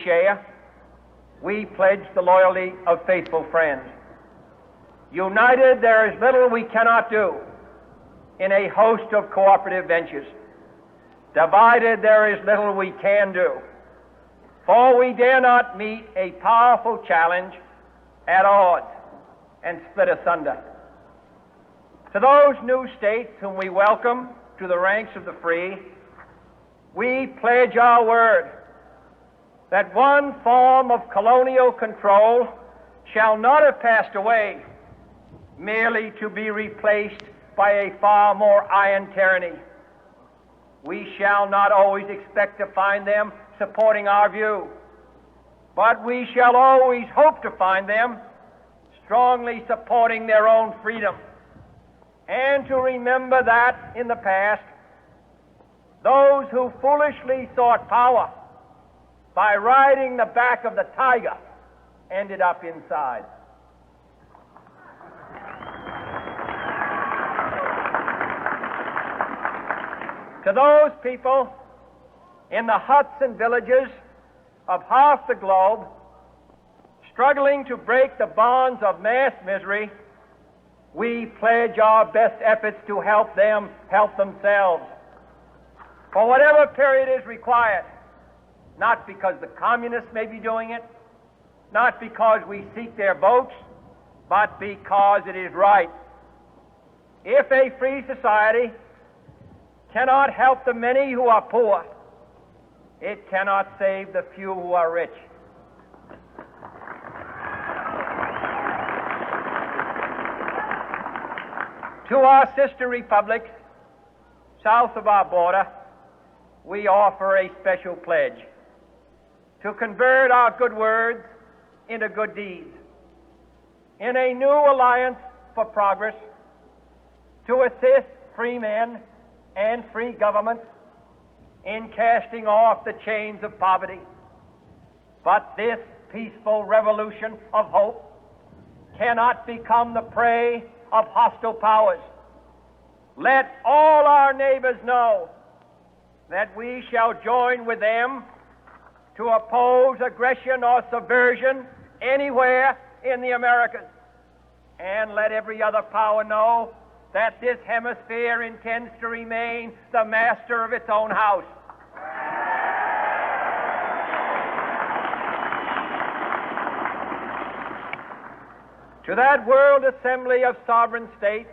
share, we pledge the loyalty of faithful friends. United, there is little we cannot do in a host of cooperative ventures. Divided, there is little we can do, for we dare not meet a powerful challenge at odds and split asunder. To those new states whom we welcome to the ranks of the free, we pledge our word that one form of colonial control shall not have passed away merely to be replaced by a far more iron tyranny. We shall not always expect to find them supporting our view, but we shall always hope to find them strongly supporting their own freedom, and to remember that in the past, those who foolishly sought power by riding the back of the tiger ended up inside. To those people in the huts and villages of half the globe struggling to break the bonds of mass misery, we pledge our best efforts to help them help themselves for whatever period is required, not because the communists may be doing it, not because we seek their votes, but because it is right. If a free society cannot help the many who are poor, it cannot save the few who are rich. To our sister republics south of our border, we offer a special pledge to convert our good words into good deeds, in a new alliance for progress, to assist free men and free governments in casting off the chains of poverty. But this peaceful revolution of hope cannot become the prey of hostile powers. Let all our neighbors know that we shall join with them to oppose aggression or subversion anywhere in the Americas. And let every other power know that this hemisphere intends to remain the master of its own house. To that World Assembly of Sovereign States,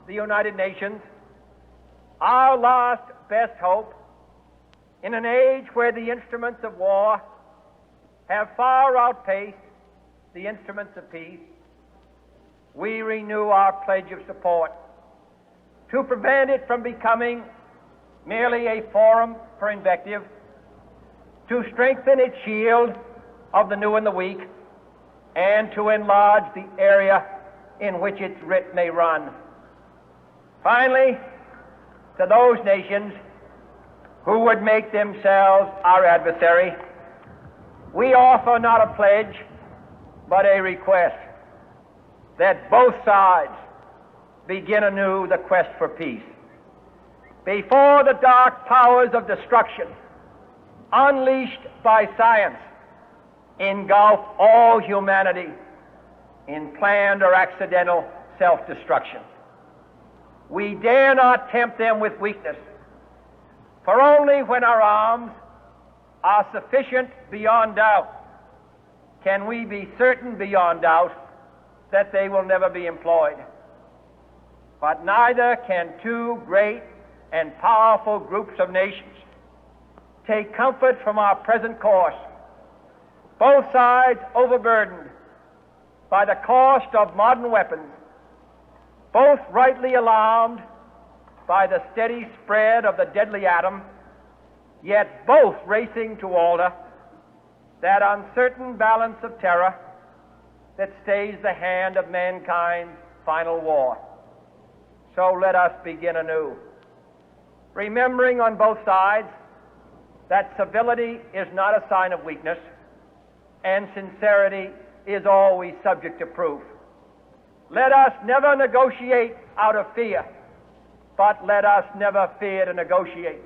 the United Nations, our last best hope, in an age where the instruments of war have far outpaced the instruments of peace, we renew our pledge of support to prevent it from becoming merely a forum for invective, to strengthen its shield of the new and the weak, and to enlarge the area in which its writ may run. Finally, to those nations who would make themselves our adversary, we offer not a pledge, but a request that both sides begin anew the quest for peace. Before the dark powers of destruction, unleashed by science, engulf all humanity in planned or accidental self-destruction, we dare not tempt them with weakness, for only when our arms are sufficient beyond doubt can we be certain beyond doubt that they will never be employed. But neither can two great and powerful groups of nations take comfort from our present course, both sides overburdened by the cost of modern weapons, both rightly alarmed by the steady spread of the deadly atom, yet both racing to alter that uncertain balance of terror that stays the hand of mankind's final war. So let us begin anew, remembering on both sides that civility is not a sign of weakness, and sincerity is always subject to proof. Let us never negotiate out of fear, but let us never fear to negotiate.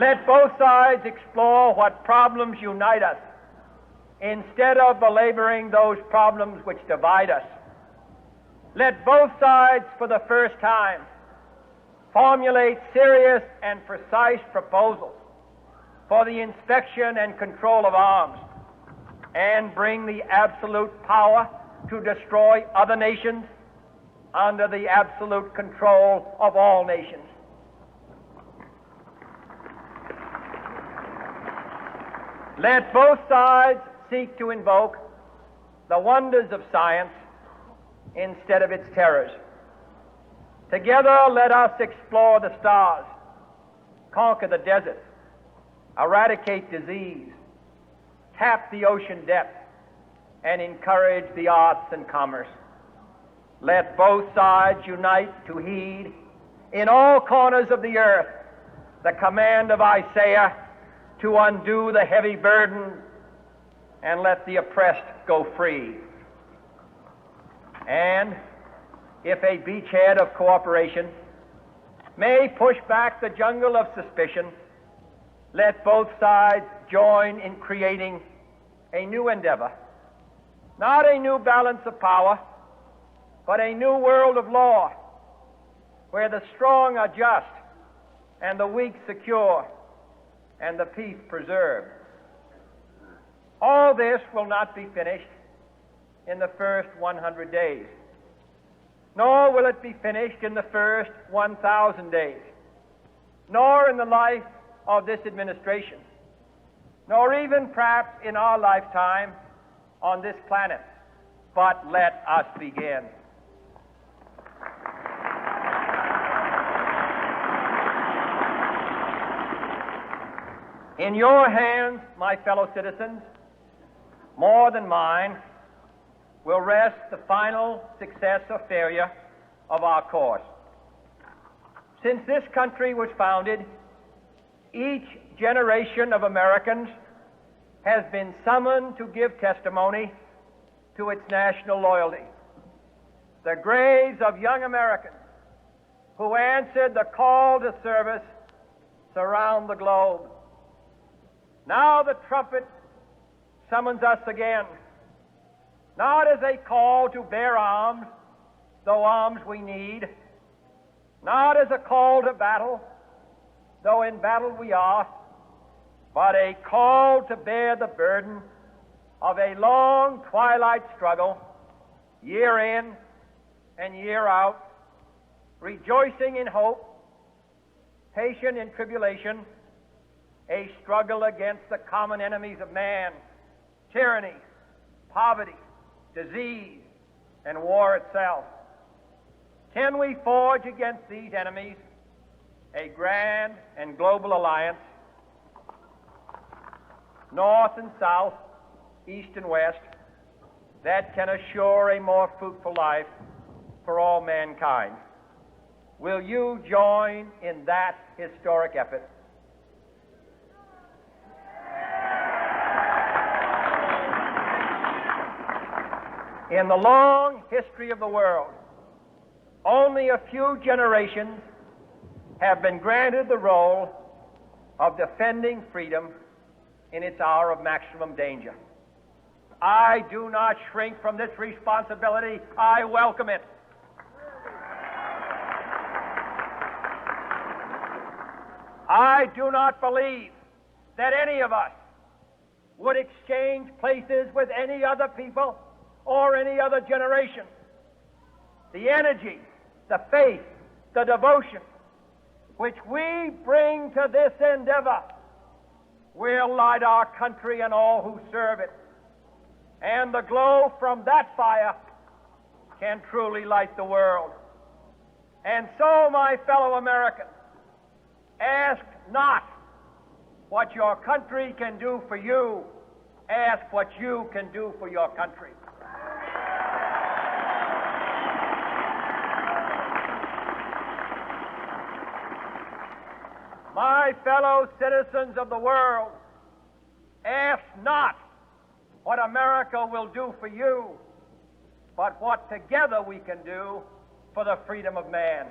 Let both sides explore what problems unite us instead of belaboring those problems which divide us. Let both sides, for the first time, formulate serious and precise proposals for the inspection and control of arms, and bring the absolute power to destroy other nations under the absolute control of all nations. Let both sides seek to invoke the wonders of science instead of its terrors. Together, let us explore the stars, conquer the deserts, eradicate disease, tap the ocean depths, and encourage the arts and commerce. Let both sides unite to heed in all corners of the earth the command of Isaiah to undo the heavy burden and let the oppressed go free. And if a beachhead of cooperation may push back the jungle of suspicion, let both sides join in creating a new endeavor, not a new balance of power, but a new world of law, where the strong are just and the weak secure and the peace preserved. All this will not be finished in the first 100 days, nor will it be finished in the first 1,000 days, nor in the life of this administration, nor even perhaps in our lifetime on this planet. But let us begin. In your hands, my fellow citizens, more than mine, will rest the final success or failure of our course. Since this country was founded, each generation of Americans has been summoned to give testimony to its national loyalty. The graves of young Americans who answered the call to service surround the globe. Now the trumpet summons us again, not as a call to bear arms, though arms we need, not as a call to battle, though in battle we are, but a call to bear the burden of a long twilight struggle, year in and year out, rejoicing in hope, patient in tribulation, a struggle against the common enemies of man, tyranny, poverty, disease, and war itself. Can we forge against these enemies a grand and global alliance, north and south, east and west, that can assure a more fruitful life for all mankind? Will you join in that historic effort? In the long history of the world, only a few generations have been granted the role of defending freedom in its hour of maximum danger. I do not shrink from this responsibility. I welcome it. I do not believe that any of us would exchange places with any other people or any other generation. The energy, the faith, the devotion which we bring to this endeavor will light our country and all who serve it. And the glow from that fire can truly light the world. And so, my fellow Americans, ask not what your country can do for you. Ask what you can do for your country. My fellow citizens of the world, ask not what America will do for you, but what together we can do for the freedom of man.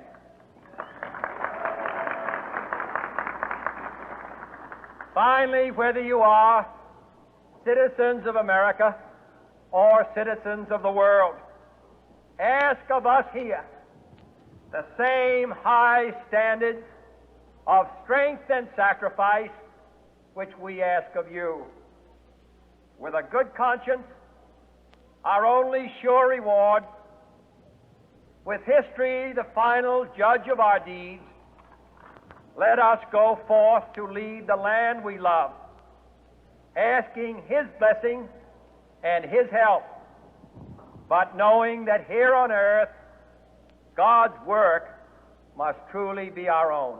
Finally, whether you are citizens of America or citizens of the world, ask of us here the same high standards of strength and sacrifice which we ask of you. With a good conscience, our only sure reward, with history the final judge of our deeds, let us go forth to lead the land we love, asking His blessing and His help, but knowing that here on earth God's work must truly be our own.